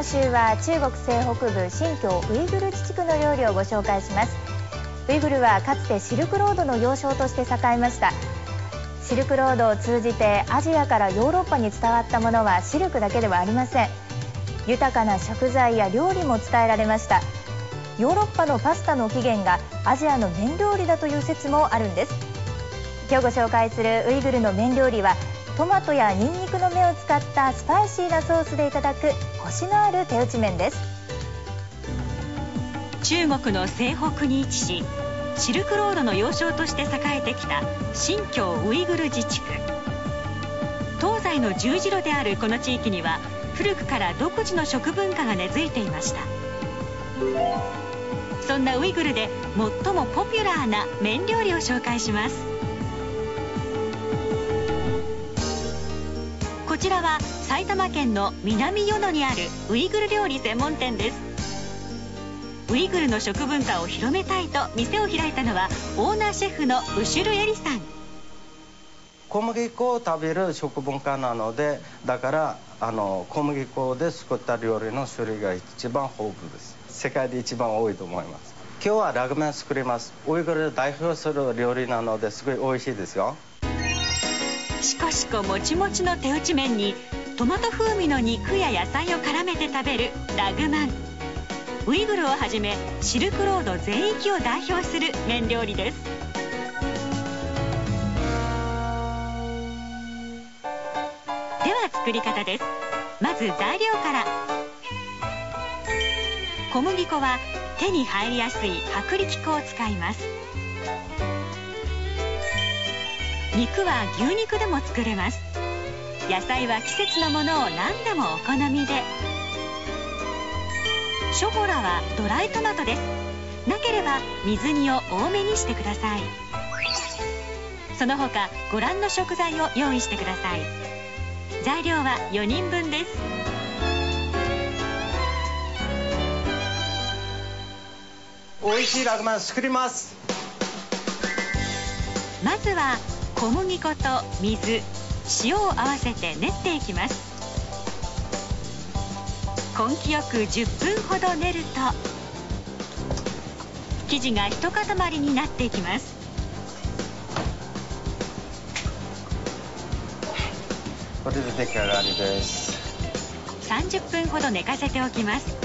今週は中国西北部新疆ウイグル自治区の料理をご紹介します。ウイグルはかつてシルクロードの要衝として栄えました。シルクロードを通じてアジアからヨーロッパに伝わったものはシルクだけではありません。豊かな食材や料理も伝えられました。ヨーロッパのパスタの起源がアジアの麺料理だという説もあるんです。今日ご紹介するウイグルの麺料理はトマトやニンニクの芽を使ったスパイシーなソースでいただくコシのある手打ち麺です。中国の西北に位置し、シルクロードの要衝として栄えてきた新疆ウイグル自治区。東西の十字路であるこの地域には古くから独自の食文化が根付いていました。そんなウイグルで最もポピュラーな麺料理を紹介します。こちらは埼玉県の南与野にあるウイグル料理専門店です。ウイグルの食文化を広めたいと店を開いたのはオーナーシェフのウシュルエリさん。小麦粉を食べる食文化なので、だから小麦粉で作った料理の種類が一番豊富です。世界で一番多いと思います。今日はラグメン作ります。ウイグルで代表する料理なのですごい美味しいですよ。シコシコもちもちの手打ち麺にトマト風味の肉や野菜を絡めて食べるラグマン。ウイグルをはじめシルクロード全域を代表する麺料理です。では作り方です。まず材料から。小麦粉は手に入りやすい薄力粉を使います。肉は牛肉でも作れます。野菜は季節のものを何でもお好みで。ショホラはドライトマトです。なければ水煮を多めにしてください。その他ご覧の食材を用意してください。材料は4人分です。美味しいラグメン作ります。まずは小麦粉と水、塩を合わせて練っていきます。根気よく10分ほど練ると生地が一塊になっていきます。これで出来上がりです。30分ほど寝かせておきます。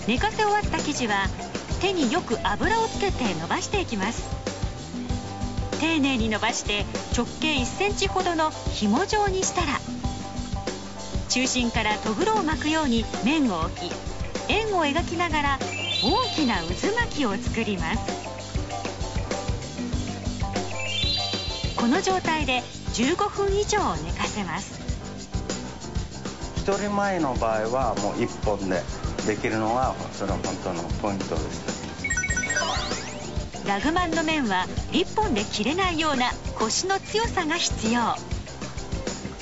寝かせ終わった生地は手によく油をつけて伸ばしていきます。丁寧に伸ばして直径1センチほどの紐状にしたら、中心からとぐろを巻くように麺を置き、円を描きながら大きな渦巻きを作ります。この状態で15分以上寝かせます。一人前の場合はもう1本でできるのがそれは本当のポイントです。ラグマンの麺は1本で切れないようなコシの強さが必要。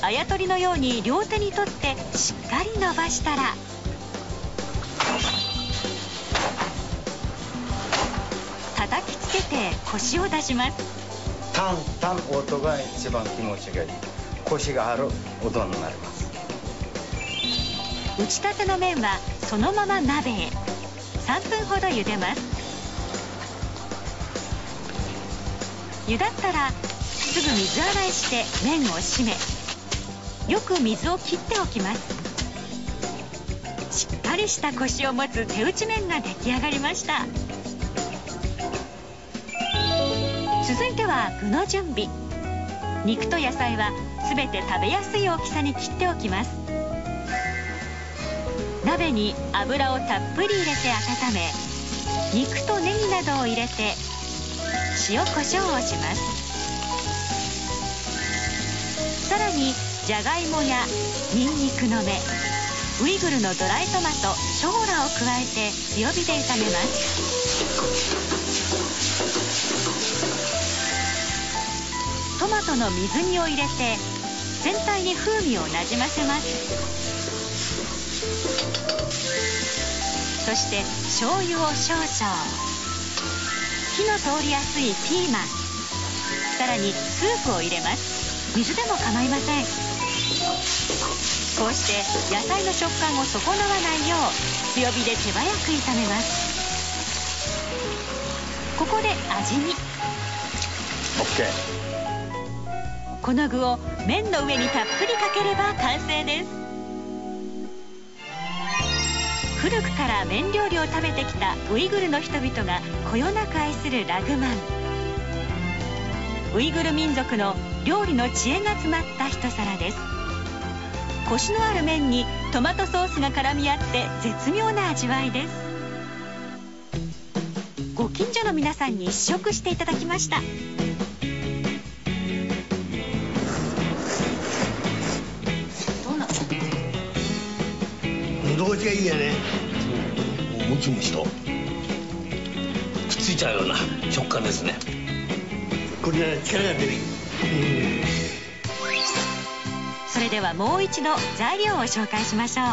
あやとりのように両手に取ってしっかり伸ばしたら、叩きつけてコシを出します。タンタン音が一番気持ちがいい。コシがあるうどんになります。打ちたての麺はそのまま鍋へ。3分ほど茹でます。茹だったらすぐ水洗いして麺を締め、よく水を切っておきます。しっかりしたコシを持つ手打ち麺が出来上がりました。続いては具の準備。肉と野菜はすべて食べやすい大きさに切っておきます。鍋に油をたっぷり入れて温め、肉とネギなどを入れて塩コショウをします。さらにじゃがいもやニンニクの芽、ウイグルのドライトマト、ショホラを加えて強火で炒めます。トマトの水煮を入れて全体に風味をなじませます。そして醤油を少々、火の通りやすいピーマン、さらにスープを入れます。水でも構いません。こうして野菜の食感を損なわないよう強火で手早く炒めます。ここで味見。 OK。 この具を麺の上にたっぷりかければ完成です。古くから麺料理を食べてきたウイグルの人々がこよなく愛するラグマン。ウイグル民族の料理の知恵が詰まった一皿です。コシのある麺にトマトソースが絡み合って絶妙な味わいです。ご近所の皆さんに試食していただきました。喉越しがいいよね。もちもちとくっついちゃうような食感ですね。これね、力が出る。それではもう一度材料を紹介しましょう。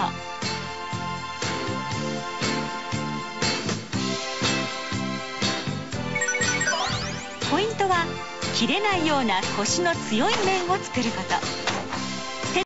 ポイントは切れないようなコシの強い麺を作ること。